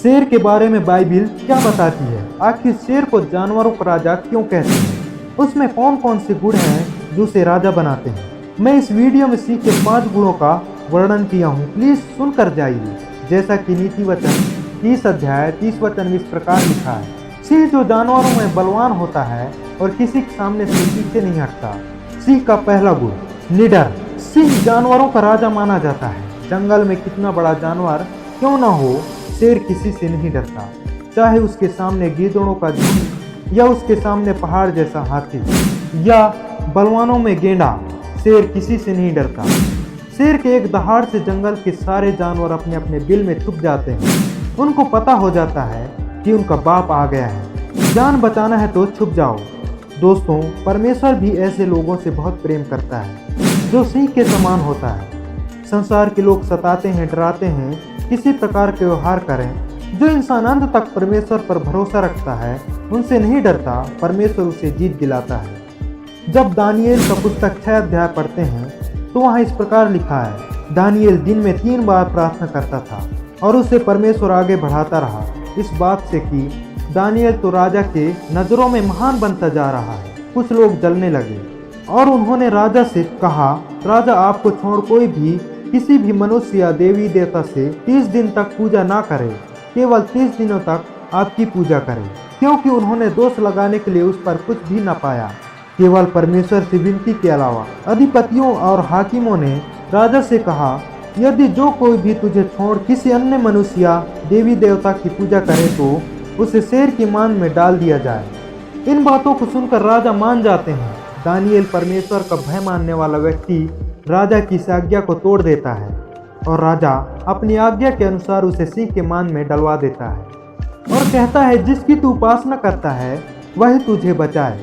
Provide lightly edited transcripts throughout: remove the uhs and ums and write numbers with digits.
शेर के बारे में बाइबिल क्या बताती है? आखिर शेर को जानवरों का राजा क्यों कहते हैं? उसमें कौन कौन से गुण हैं जो उसे राजा बनाते हैं? मैं इस वीडियो में सिंह के 5 गुणों का वर्णन किया हूँ, प्लीज सुनकर जाइए। जैसा कि नीति वचन 30 अध्याय 30 वचन में इस प्रकार लिखा है, सिंह जो जानवरों में बलवान होता है और किसी के सामने से पीछे नहीं हटता। सिंह का पहला गुण, निडर। सिंह जानवरों का राजा माना जाता है। जंगल में कितना बड़ा जानवर क्यों ना हो, शेर किसी से नहीं डरता। चाहे उसके सामने गीदड़ों का झुंड या उसके सामने पहाड़ जैसा हाथी या बलवानों में गेंडा, शेर किसी से नहीं डरता। शेर के एक दहाड़ से जंगल के सारे जानवर अपने अपने बिल में छुप जाते हैं। उनको पता हो जाता है कि उनका बाप आ गया है, जान बचाना है तो छुप जाओ। दोस्तों, परमेश्वर भी ऐसे लोगों से बहुत प्रेम करता है जो सिंह के समान होता है। संसार के लोग सताते हैं, डराते हैं, किसी प्रकार के व्यवहार करें। जो इंसान अंत तक परमेश्वर पर भरोसा रखता है, उनसे नहीं डरता, परमेश्वर उसे जीत दिलाता है। जब दानियेल का पुस्तक 6 अध्याय पढ़ते हैं तो वहाँ इस प्रकार लिखा है, दानियेल दिन में 3 बार प्रार्थना करता था और उसे परमेश्वर आगे बढ़ाता रहा, इस बात से कि दानियेल तो राजा के नज़रों में महान बनता जा रहा है। कुछ लोग जलने लगे और उन्होंने राजा से कहा, राजा आपको छोड़ कोई भी किसी भी मनुष्य या देवी देवता से 30 दिन तक पूजा ना करे, केवल 30 दिनों तक आपकी पूजा करे। क्योंकि उन्होंने दोष लगाने के लिए उस पर कुछ भी न पाया, केवल परमेश्वर से विनती के अलावा। अधिपतियों और हाकिमों ने राजा से कहा, यदि जो कोई भी तुझे छोड़ किसी अन्य मनुष्य या देवी देवता की पूजा करे तो उसे शेर की मान में डाल दिया जाए। इन बातों को सुनकर राजा मान जाते हैं। दानियेल परमेश्वर का भय मानने वाला व्यक्ति राजा की इस आज्ञा को तोड़ देता है और राजा अपनी आज्ञा के अनुसार उसे सिंह के मान में डलवा देता है और कहता है, जिसकी तू उपासना करता है वही तुझे बचाए।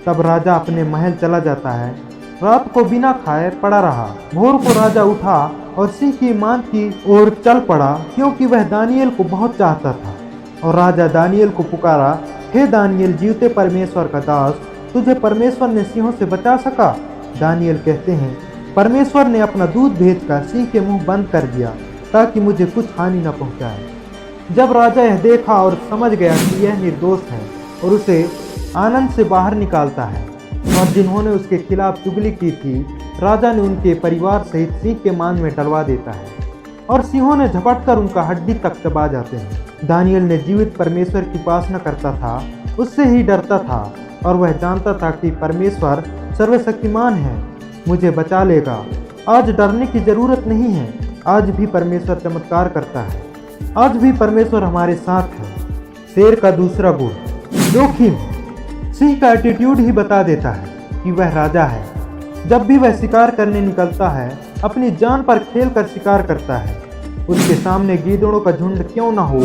तब राजा अपने महल चला जाता है। रात को बिना खाए पड़ा रहा। भोर को राजा उठा और सिंह की मान की ओर चल पड़ा, क्योंकि वह दानियेल को बहुत चाहता था। और राजा दानियेल को पुकारा, हे दानियेल, जीवते परमेश्वर का दास, तुझे परमेश्वर ने सिंहों से बचा सका? दानियेल कहते हैं, परमेश्वर ने अपना दूध भेजकर सिंह के मुंह बंद कर दिया ताकि मुझे कुछ हानि न पहुंचाए। जब राजा यह देखा और समझ गया कि यह निर्दोष है और उसे आनंद से बाहर निकालता है, और जिन्होंने उसके खिलाफ चुगली की थी, राजा ने उनके परिवार सहित सिंह के मान में डलवा देता है और सिंहों ने झपटकर उनका हड्डी तक चबा जाते हैं। दानियेल ने जीवित परमेश्वर की उपासना करता था, उससे ही डरता था और वह जानता था कि परमेश्वर सर्वशक्तिमान है, मुझे बचा लेगा। आज डरने की जरूरत नहीं है। आज भी परमेश्वर चमत्कार करता है। आज भी परमेश्वर हमारे साथ है। शेर का दूसरा गुण, जोखिम। सिंह का एटीट्यूड ही बता देता है कि वह राजा है। जब भी वह शिकार करने निकलता है, अपनी जान पर खेल कर शिकार करता है। उसके सामने गीदड़ों का झुंड क्यों न हो,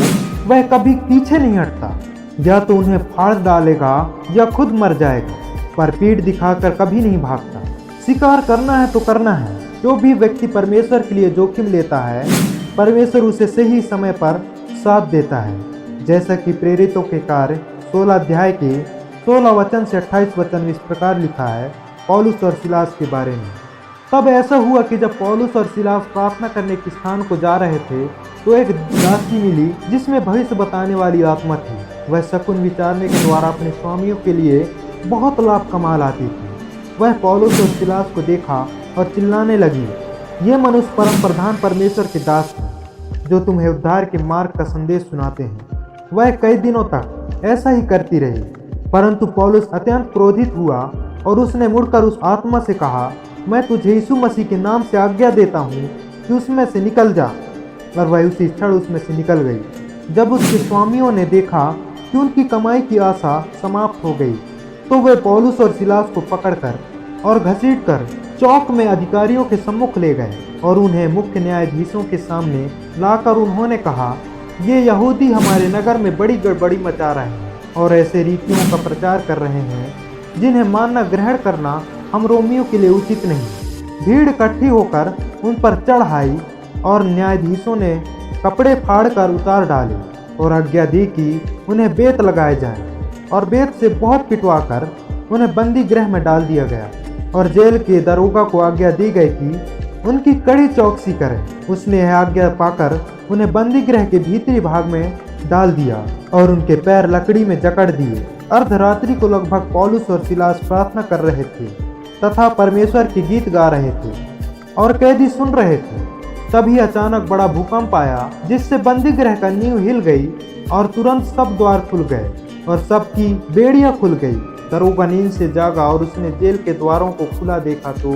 वह कभी पीछे नहीं हटता। या तो उन्हें फाड़ डालेगा या खुद मर जाएगा, पर पीठ दिखाकर कभी नहीं भागता। शिकार करना है तो करना है। जो भी व्यक्ति परमेश्वर के लिए जोखिम लेता है, परमेश्वर उसे सही समय पर साथ देता है। जैसा कि प्रेरितों के कार्य 16 अध्याय के 16 वचन से 28 वचन में इस प्रकार लिखा है, पौलुस और सिलास के बारे में। तब ऐसा हुआ कि जब पौलुस और सिलास प्रार्थना करने के स्थान को जा रहे थे तो एक दासी मिली जिसमें भविष्य बताने वाली आत्मा थी। वह शकुन विचारने के द्वारा अपने स्वामियों के लिए बहुत लाभ कमा लाती थी। वह पौलुस और सिलास को देखा और चिल्लाने लगी, ये मनुष्य परम प्रधान परमेश्वर के दास हैं जो तुम्हें उद्धार के मार्ग का संदेश सुनाते हैं। वह कई दिनों तक ऐसा ही करती रही, परंतु पौलुस अत्यंत क्रोधित हुआ और उसने मुड़कर उस आत्मा से कहा, मैं तुझे यीशु मसीह के नाम से आज्ञा देता हूँ कि उसमें से निकल जा। और वह उसी क्षण उसमें से निकल गई। जब उसके स्वामियों ने देखा कि उनकी कमाई की आशा समाप्त हो गई, तो वे पौलुस और सिलास को पकड़कर और घसीटकर चौक में अधिकारियों के सम्मुख ले गए और उन्हें मुख्य न्यायाधीशों के सामने लाकर उन्होंने कहा, ये यहूदी हमारे नगर में बड़ी गड़बड़ी मचा रहे हैं और ऐसे रीतियों का प्रचार कर रहे हैं जिन्हें मानना ग्रहण करना हम रोमियों के लिए उचित नहीं। भीड़ इकट्ठी होकर उन पर चढ़ आई और न्यायाधीशों ने कपड़े फाड़कर उतार डाले और आज्ञा दी कि उन्हें बेत लगाए जाए, और बेत से बहुत पिटवाकर उन्हें बंदी गृह में डाल दिया गया। और जेल के दरोगा को आज्ञा दी गई कि उनकी कड़ी चौकसी करें। उसने यह आज्ञा पाकर उन्हें बंदी गृह के भीतरी भाग में डाल दिया और उनके पैर लकड़ी में जकड़ दिए। अर्धरात्रि को लगभग पौलुस और सिलास प्रार्थना कर रहे थे तथा परमेश्वर के गीत गा रहे थे और कैदी सुन रहे थे। तभी अचानक बड़ा भूकंप आया जिससे बंदी गृह का नींव हिल गई और तुरंत सब द्वार खुल गए और सबकी बेड़ियां खुल गई। दरोगा नींद से जागा और उसने जेल के द्वारों को खुला देखा तो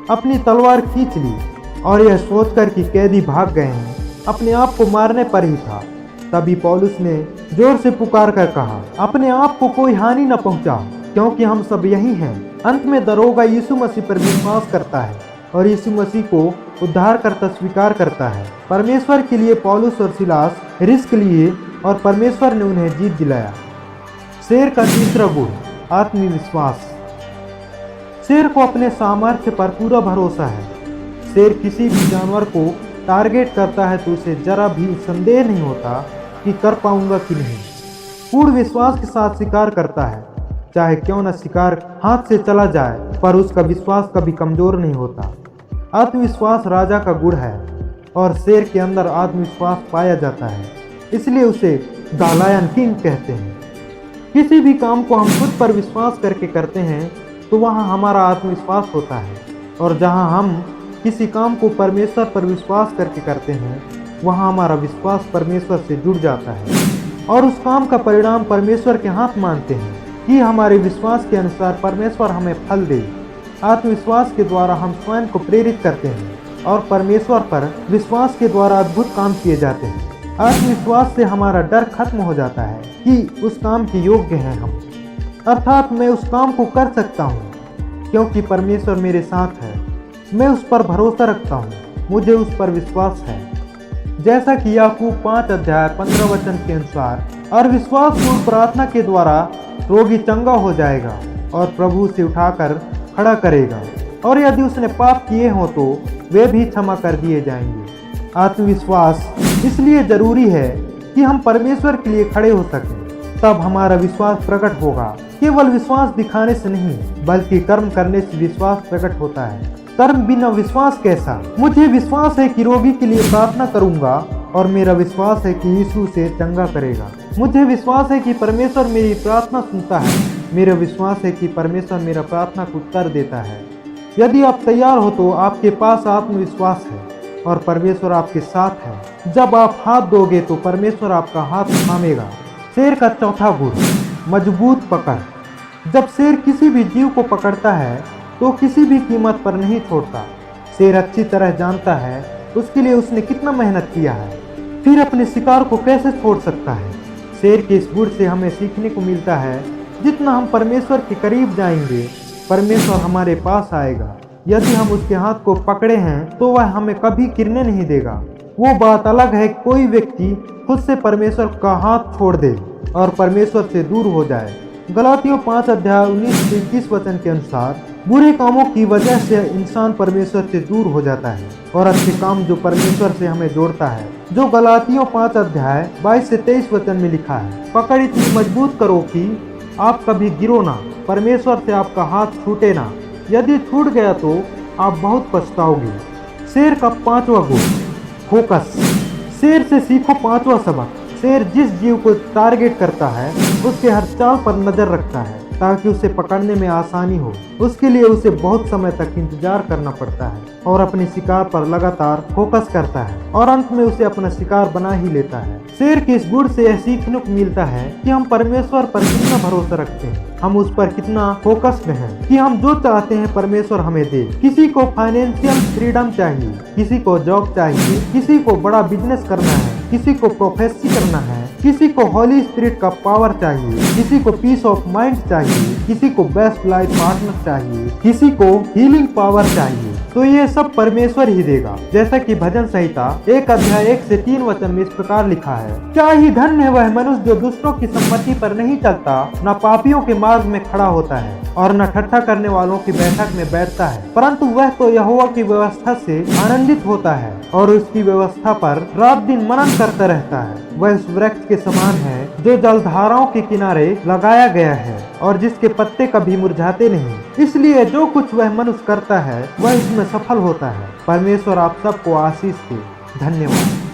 अपनी तलवार खींच ली और यह सोचकर कि कैदी भाग गए हैं, अपने आप को मारने पर ही था। तभी पौलुस ने जोर से पुकार कर कहा, अपने आप को कोई हानि न पहुंचा, क्योंकि हम सब यही हैं। अंत में दरोगा यीशु मसीह पर विश्वास करता है और यीशु मसीह को उद्धारकर्ता स्वीकार करता है। परमेश्वर के लिए पौलुस और सिलास रिस्क लिए और परमेश्वर ने उन्हें जीत दिलाया। शेर का तीसरा गुण, आत्मविश्वास। शेर को अपने सामर्थ्य पर पूरा भरोसा है। शेर किसी भी जानवर को टारगेट करता है तो उसे जरा भी संदेह नहीं होता कि कर पाऊंगा कि नहीं। पूर्ण विश्वास के साथ शिकार करता है, चाहे क्यों न शिकार हाथ से चला जाए, पर उसका विश्वास कभी कमजोर नहीं होता। आत्मविश्वास राजा का गुण है और शेर के अंदर आत्मविश्वास पाया जाता है, इसलिए उसे द लायन किंग कहते हैं। किसी भी काम को हम खुद पर विश्वास करके करते हैं तो वहाँ हमारा आत्मविश्वास होता है, और जहाँ हम किसी काम को परमेश्वर पर विश्वास करके करते हैं वहाँ हमारा विश्वास परमेश्वर से जुड़ जाता है और उस काम का परिणाम परमेश्वर के हाथ मानते हैं कि हमारे विश्वास के अनुसार परमेश्वर हमें फल दे। आत्मविश्वास के द्वारा हम स्वयं को प्रेरित करते हैं और परमेश्वर पर विश्वास के द्वारा अद्भुत काम किए जाते हैं। आत्मविश्वास से हमारा डर खत्म हो जाता है कि उस काम के योग्य हैं हम, अर्थात मैं उस काम को कर सकता हूँ क्योंकि परमेश्वर मेरे साथ है। मैं उस पर भरोसा रखता हूँ, मुझे उस पर विश्वास है। जैसा कि याकूब 5:15 के अनुसार, और विश्वासपूर्ण प्रार्थना के द्वारा रोगी चंगा हो जाएगा और प्रभु से उठाकर खड़ा करेगा, और यदि उसने पाप किए हों तो वे भी क्षमा कर दिए जाएंगे। आत्मविश्वास इसलिए जरूरी है कि हम परमेश्वर के लिए खड़े हो सकें, तब हमारा विश्वास प्रकट होगा। केवल विश्वास दिखाने से नहीं बल्कि कर्म करने से विश्वास प्रकट होता है। कर्म बिना विश्वास कैसा? मुझे विश्वास है कि रोगी के लिए प्रार्थना करूंगा और मेरा विश्वास है कि यीशु से चंगा करेगा। मुझे विश्वास है कि परमेश्वर मेरी प्रार्थना सुनता है। मेरा विश्वास है कि परमेश्वर मेरा प्रार्थना को उत्तर देता है। यदि आप तैयार हो तो आपके पास आत्मविश्वास है और परमेश्वर आपके साथ है। जब आप हाथ दोगे तो परमेश्वर आपका हाथ थामेगा। शेर का चौथा गुण, मजबूत पकड़। जब शेर किसी भी जीव को पकड़ता है तो किसी भी कीमत पर नहीं छोड़ता। शेर अच्छी तरह जानता है उसके लिए उसने कितना मेहनत किया है, फिर अपने शिकार को कैसे छोड़ सकता है। शेर के इस गुण से हमें सीखने को मिलता है, जितना हम परमेश्वर के करीब जाएंगे परमेश्वर हमारे पास आएगा। यदि हम उसके हाथ को पकड़े हैं तो वह हमें कभी गिरने नहीं देगा। वो बात अलग है कोई व्यक्ति खुद से परमेश्वर का हाथ छोड़ दे और परमेश्वर से दूर हो जाए। गलातियों 5:19-21 के अनुसार, बुरे कामों की वजह से इंसान परमेश्वर से दूर हो जाता है और अच्छे काम जो परमेश्वर से हमें जोड़ता है, जो गलातियों 5:22-23 में लिखा है। पकड़ इतनी मजबूत करो कि आप कभी गिरो ना, परमेश्वर से आपका हाथ छूटे ना। यदि छूट गया तो आप बहुत पछताओगे। शेर का 5वां गुण, फोकस। शेर से सीखो 5वां सबक। शेर जिस जीव को टारगेट करता है उसके हर चाल पर नजर रखता है ताकि उसे पकड़ने में आसानी हो। उसके लिए उसे बहुत समय तक इंतजार करना पड़ता है और अपने शिकार पर लगातार फोकस करता है और अंत में उसे अपना शिकार बना ही लेता है। शेर के इस गुण से यह सीखने को मिलता है कि हम परमेश्वर पर कितना भरोसा रखते हैं, हम उस पर कितना फोकस्ड हैं कि हम जो चाहते हैं परमेश्वर हमें दे। किसी को फाइनेंशियल फ्रीडम चाहिए, किसी को जॉब चाहिए, किसी को बड़ा बिजनेस करना है, किसी को प्रोफेसी करना है, किसी को हॉली स्पिरिट का पावर चाहिए, किसी को पीस ऑफ माइंड चाहिए, किसी को बेस्ट लाइफ पार्टनर चाहिए, किसी को हीलिंग पावर चाहिए। तो ये सब परमेश्वर ही देगा। जैसा कि भजन संहिता 1:1-3 में इस प्रकार लिखा है, क्या ही धन्य है वह मनुष्य जो दुष्टों की सम्मति पर नहीं चलता, न पापियों के मार्ग में खड़ा होता है और न ठट्ठा करने वालों की बैठक में बैठता है, परंतु वह तो यहोवा की व्यवस्था से आनंदित होता है और उसकी व्यवस्था पर रात दिन मनन करता रहता है। वह उस वृक्ष के समान है जो जलधाराओं के किनारे लगाया गया है और जिसके पत्ते कभी मुरझाते नहीं। इसलिए जो कुछ वह मनुष्य करता है वह इसमें सफल होता है। परमेश्वर आप सबको आशीष दे। धन्यवाद।